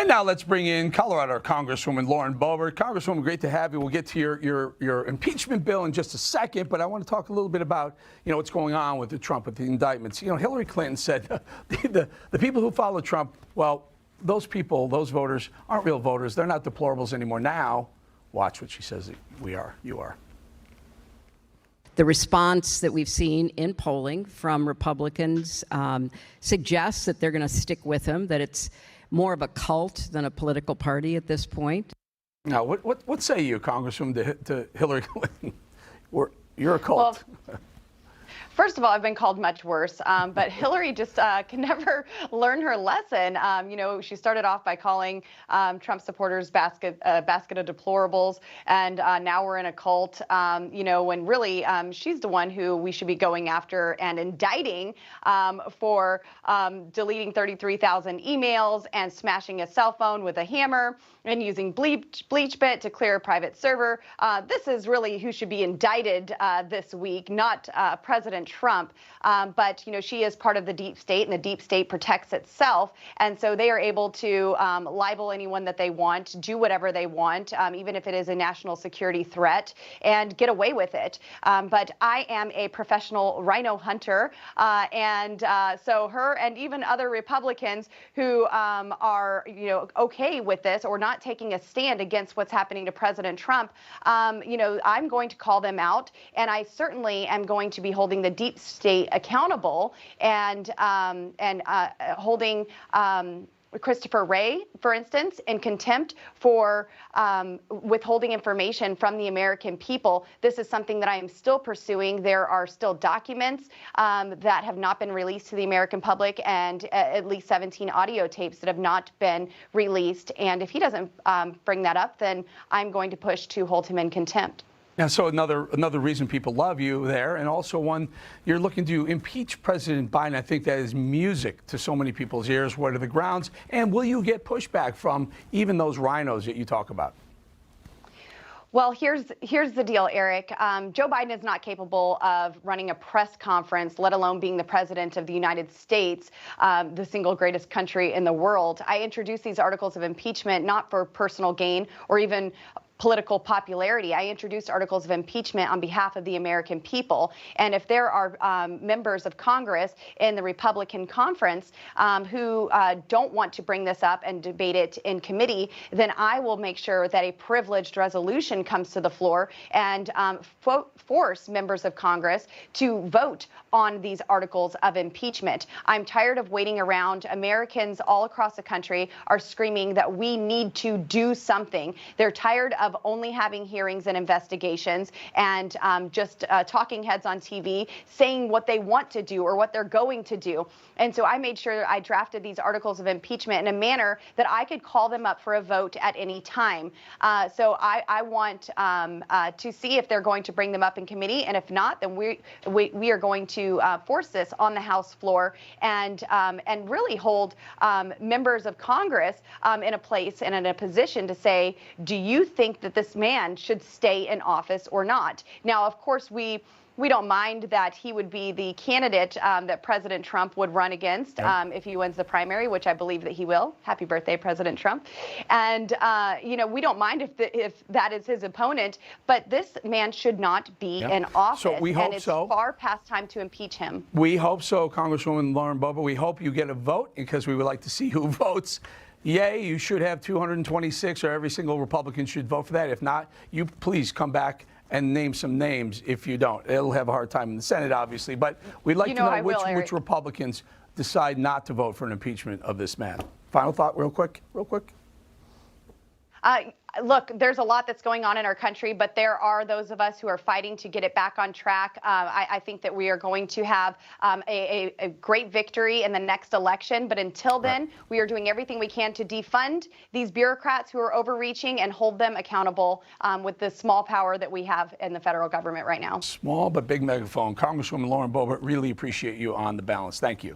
And now let's bring in Colorado Congresswoman Lauren Boebert. Congresswoman, great to have you. We'll get to your impeachment bill in just a second, but I want to talk a little bit about, what's going on with Trump, with the indictments. Hillary Clinton said the people who follow Trump, well, those people, those voters aren't real voters. They're not deplorables anymore. Now, watch what she says you are. The response that we've seen in polling from Republicans suggests that they're going to stick with him, that it's more of a cult than a political party at this point. Now, what say you, Congresswoman, to Hillary Clinton? You're a cult. Well, first of all, I've been called much worse, but Hillary just can never learn her lesson. She started off by calling Trump supporters basket of deplorables, and now we're in a cult, when really she's the one who we should be going after and indicting for deleting 33,000 emails and smashing a cell phone with a hammer and using BleachBit to clear a private server. This is really who should be indicted this week, not President Trump. But she is part of the deep state, and the deep state protects itself. And so they are able to libel anyone that they want, do whatever they want, even if it is a national security threat, and get away with it. But I am a professional rhino hunter. So her and even other Republicans who are, okay with this or not taking a stand against what's happening to President Trump, I'm going to call them out, and I certainly am going to be holding the deep state accountable and holding Christopher Wray, for instance, in contempt for withholding information from the American people. This is something that I am still pursuing. There are still documents that have not been released to the American public, and at least 17 audio tapes that have not been released. And if he doesn't bring that up, then I'm going to push to hold him in contempt. Now, so another reason people love you there, and also one, you're looking to impeach President Biden. I think that is music to so many people's ears. What are the grounds? And will you get pushback from even those rhinos that you talk about? Well, here's the deal, Eric. Joe Biden is not capable of running a press conference, let alone being the president of the United States, the single greatest country in the world. I introduced these articles of impeachment not for personal gain or even political popularity. I introduced articles of impeachment on behalf of the American people. And if there are members of Congress in the Republican conference who don't want to bring this up and debate it in committee, then I will make sure that a privileged resolution comes to the floor and force members of Congress to vote on these articles of impeachment. I'm tired of waiting around. Americans all across the country are screaming that we need to do something. They're tired of only having hearings and investigations and just talking heads on TV saying what they want to do or what they're going to do. And so I made sure I drafted these articles of impeachment in a manner that I could call them up for a vote at any time. So I want to see if they're going to bring them up in committee, and if not, then we are going to force this on the House floor and really hold members of Congress in a place and in a position to say, do you think that this man should stay in office or not? Now, of course, we don't mind that he would be the candidate that President Trump would run against if he wins the primary, which I believe that he will. Happy birthday, President Trump. And, we don't mind if that is his opponent, but this man should not be in office. So we hope and it's so. far past time to impeach him. We hope so, Congresswoman Lauren Boebert. We hope you get a vote, because we would like to see who votes. Yay, you should have 226, or every single Republican should vote for that. If not, you please come back and name some names if you don't. It'll have a hard time in the Senate, obviously. But we'd like to know which Republicans decide not to vote for an impeachment of this man. Final thought, real quick. Look, there's a lot that's going on in our country, but there are those of us who are fighting to get it back on track. I think that we are going to have a great victory in the next election. But until then, we are doing everything we can to defund these bureaucrats who are overreaching and hold them accountable with the small power that we have in the federal government right now. Small but big megaphone. Congresswoman Lauren Boebert, really appreciate you on The Balance. Thank you.